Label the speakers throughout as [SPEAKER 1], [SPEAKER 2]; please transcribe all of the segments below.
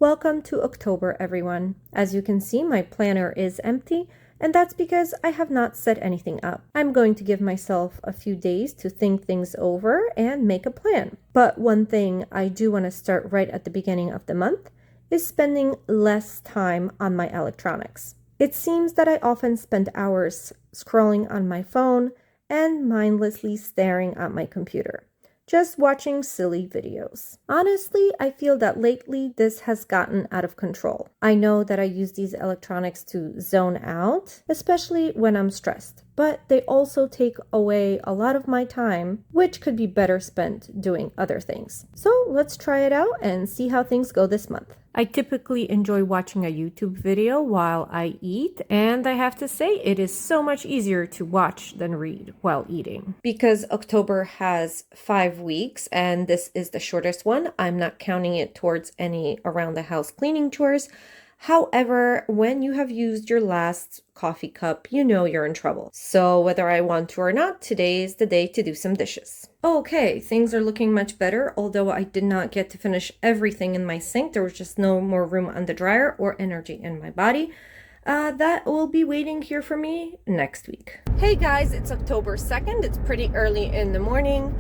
[SPEAKER 1] Welcome to October, everyone. As you can see, my planner is empty, and that's because I have not set anything up. I'm going to give myself a few days to think things over and make a plan. But one thing I do want to start right at the beginning of the month is spending less time on my electronics. It seems that I often spend hours scrolling on my phone and mindlessly staring at my computer, just watching silly videos. Honestly, I feel that lately this has gotten out of control. I know that I use these electronics to zone out, especially when I'm stressed, but they also take away a lot of my time, which could be better spent doing other things. So let's try it out and see how things go this month. I typically enjoy watching a YouTube video while I eat, and I have to say it is so much easier to watch than read while eating. Because October has 5 weeks and this is the shortest one, I'm not counting it towards any around the house cleaning chores. However, when you have used your last coffee cup, you know you're in trouble. So whether I want to or not, today is the day to do some dishes. Okay, things are looking much better, although I did not get to finish everything in my sink. There was just no more room on the dryer or energy in my body. That will be waiting here for me next week. Hey guys, it's October 2nd. It's pretty early in the morning.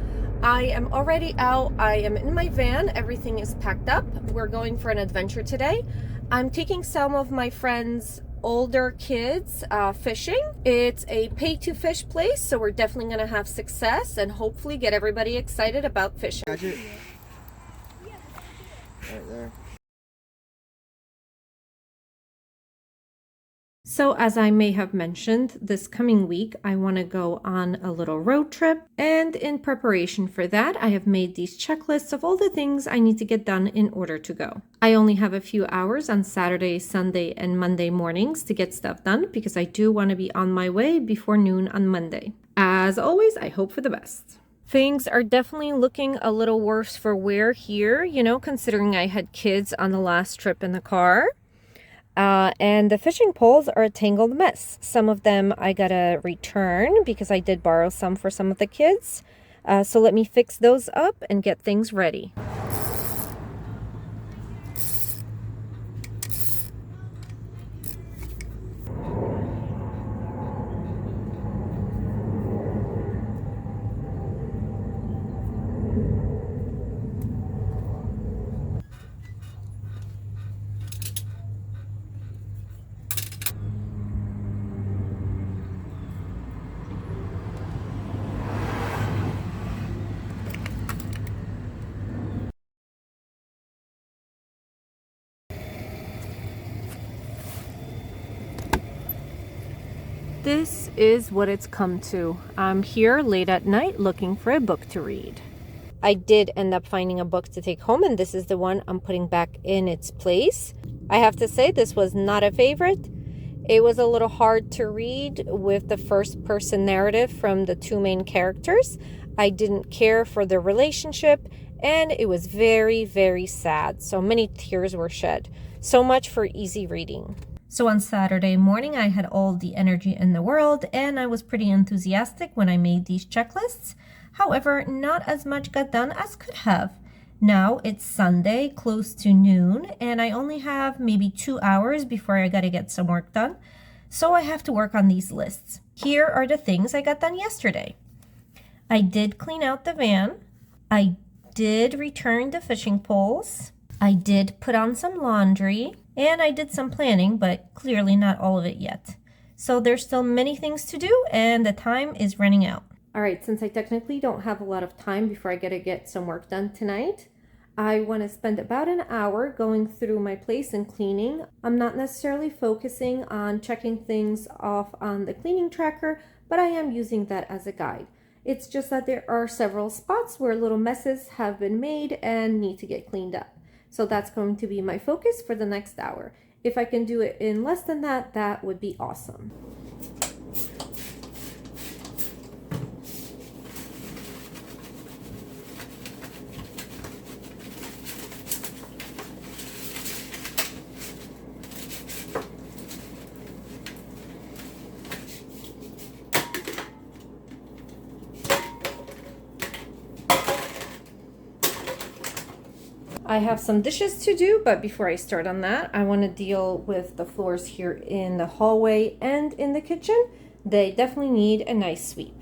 [SPEAKER 1] I am already out. I am in my van. Everything is packed up. We're going for an adventure today. I'm taking some of my friends' older kids fishing. It's a pay-to-fish place, so we're definitely going to have success and hopefully get everybody excited about fishing.
[SPEAKER 2] Right there.
[SPEAKER 1] So as I may have mentioned, this coming week I want to go on a little road trip, and in preparation for that I have made these checklists of all the things I need to get done in order to go. I only have a few hours on Saturday, Sunday, and Monday mornings to get stuff done because I do want to be on my way before noon on Monday. As always, I hope for the best. Things are definitely looking a little worse for wear here, considering I had kids on the last trip in the car. And the fishing poles are a tangled mess. Some of them I gotta return because I did borrow some for some of the kids. So let me fix those up and get things ready. This is what it's come to. I'm here late at night looking for a book to read. I did end up finding a book to take home, and this is the one I'm putting back in its place. I have to say this was not a favorite. It was a little hard to read with the first person narrative from the two main characters. I didn't care for the relationship, and it was very, very sad. So many tears were shed. So much for easy reading. So on Saturday morning, I had all the energy in the world, and I was pretty enthusiastic when I made these checklists. However, not as much got done as could have. Now it's Sunday, close to noon, and I only have maybe 2 hours before I gotta get some work done. So I have to work on these lists. Here are the things I got done yesterday. I did clean out the van. I did return the fishing poles. I did put on some laundry. And I did some planning, but clearly not all of it yet. So there's still many things to do, and the time is running out. All right, since I technically don't have a lot of time before I gotta get some work done tonight, I want to spend about an hour going through my place and cleaning. I'm not necessarily focusing on checking things off on the cleaning tracker, but I am using that as a guide. It's just that there are several spots where little messes have been made and need to get cleaned up. So that's going to be my focus for the next hour. If I can do it in less than that, that would be awesome. I I have some dishes to do, but before I start on that, I want to deal with the floors here in the hallway and in the kitchen. They definitely need a nice sweep.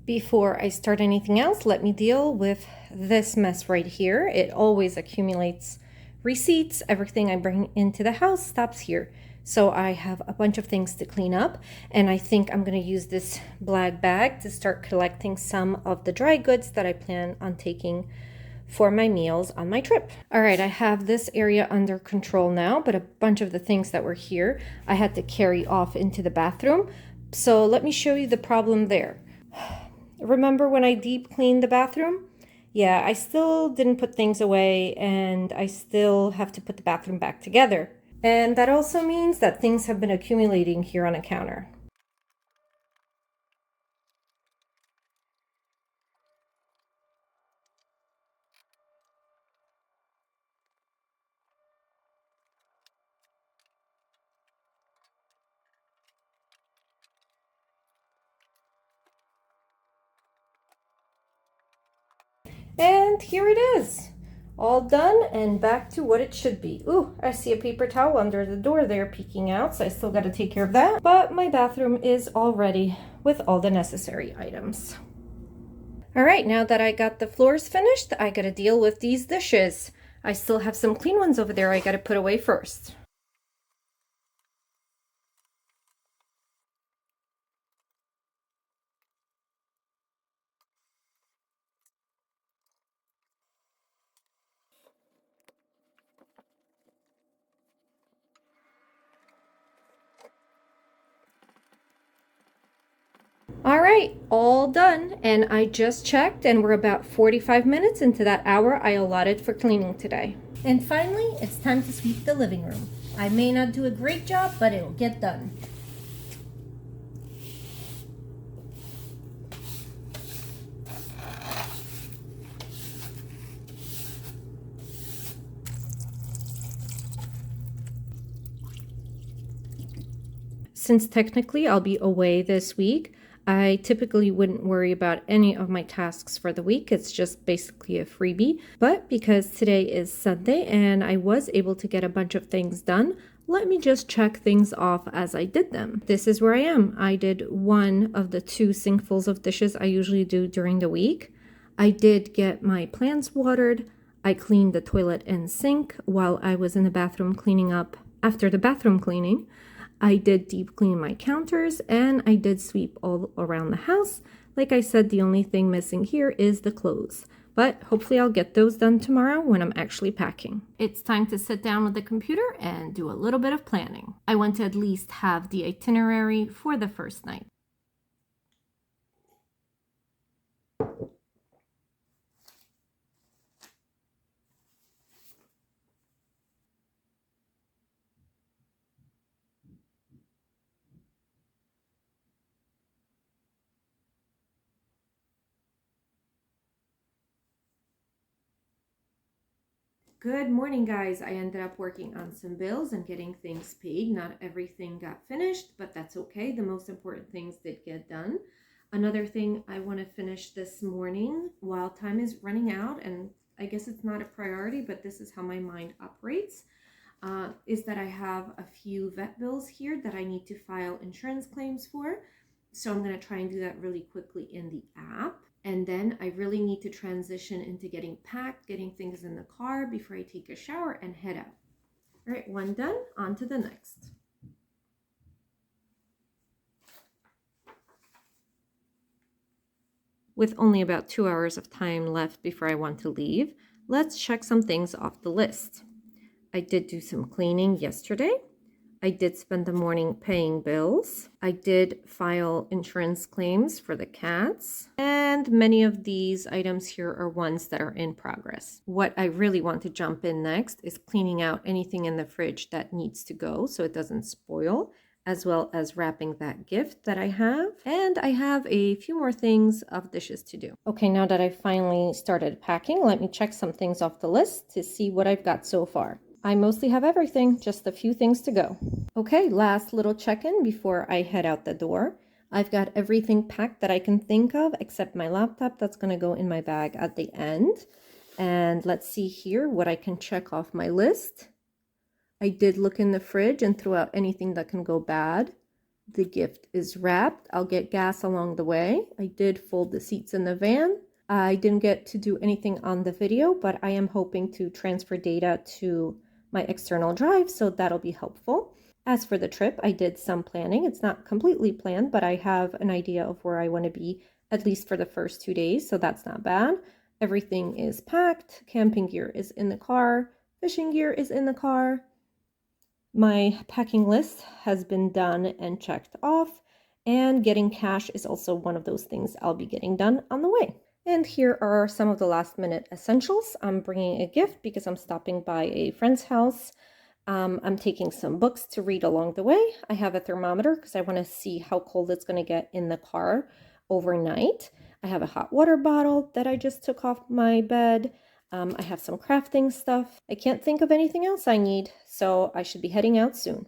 [SPEAKER 1] Before I start anything else, let me deal with this mess right here. It always accumulates receipts. Everything I bring into the house stops here. So I have a bunch of things to clean up, and I think I'm going to use this black bag to start collecting some of the dry goods that I plan on taking for my meals on my trip. All right, I have this area under control now, but a bunch of the things that were here I had to carry off into the bathroom. So let me show you the problem there. Remember when I deep cleaned the bathroom? Yeah, I still didn't put things away, and I still have to put the bathroom back together. And that also means that things have been accumulating here on a counter. And here it is. All done and back to what it should be. Ooh, I see a paper towel under the door there peeking out, so I still got to take care of that. But my bathroom is all ready with all the necessary items. All right, now that I got the floors finished, I got to deal with these dishes. I still have some clean ones over there I got to put away first. All right, all done. And I just checked and we're about 45 minutes into that hour I allotted for cleaning today. And finally, it's time to sweep the living room. I may not do a great job, but it'll get done. Since technically I'll be away this week, I typically wouldn't worry about any of my tasks for the week. It's just basically a freebie. But because today is Sunday and I was able to get a bunch of things done, let me just check things off as I did them. This is where I am. I did one of the 2 sinkfuls of dishes I usually do during the week. I did get my plants watered. I cleaned the toilet and sink while I was in the bathroom cleaning up after the bathroom cleaning. I did deep clean my counters and I did sweep all around the house. Like I said, the only thing missing here is the clothes, but hopefully I'll get those done tomorrow when I'm actually packing. It's time to sit down with the computer and do a little bit of planning. I want to at least have the itinerary for the first night. Good morning, guys. I ended up working on some bills and getting things paid. Not everything got finished, but that's okay. The most important things did get done. Another thing I want to finish this morning while time is running out, and I guess it's not a priority, but this is how my mind operates, is that I have a few vet bills here that I need to file insurance claims for. So I'm going to try and do that really quickly in the app. And then I really need to transition into getting packed, getting things in the car before I take a shower and head out. All right, one done, on to the next. With only about 2 hours of time left before I want to leave, let's check some things off the list. I did do some cleaning yesterday. I did spend the morning paying bills. I did file insurance claims for the cats. And many of these items here are ones that are in progress. What I really want to jump in next is cleaning out anything in the fridge that needs to go so it doesn't spoil. as well as wrapping that gift that I have. And I have a few more things of dishes to do. Okay, now that I finally started packing, let me check some things off the list to see what I've got so far. I mostly have everything, just a few things to go. Okay, last little check-in before I head out the door. I've got everything packed that I can think of except my laptop. That's going to go in my bag at the end. And let's see here what I can check off my list. I did look in the fridge and throw out anything that can go bad. The gift is wrapped. I'll get gas along the way. I did fold the seats in the van. I didn't get to do anything on the video, but I am hoping to transfer data to my external drive, so that'll be helpful. As for the trip, I did some planning. It's not completely planned, but I have an idea of where I want to be, at least for the first 2 days, so that's not bad. Everything is packed. Camping gear is in the car. Fishing gear is in the car. My packing list has been done and checked off, and getting cash is also one of those things I'll be getting done on the way. And here are some of the last minute essentials. I'm bringing a gift because I'm stopping by a friend's house. I'm taking some books to read along the way. I have a thermometer because I want to see how cold it's going to get in the car overnight. I have a hot water bottle that I just took off my bed. I have some crafting stuff. I can't think of anything else I need, so I should be heading out soon.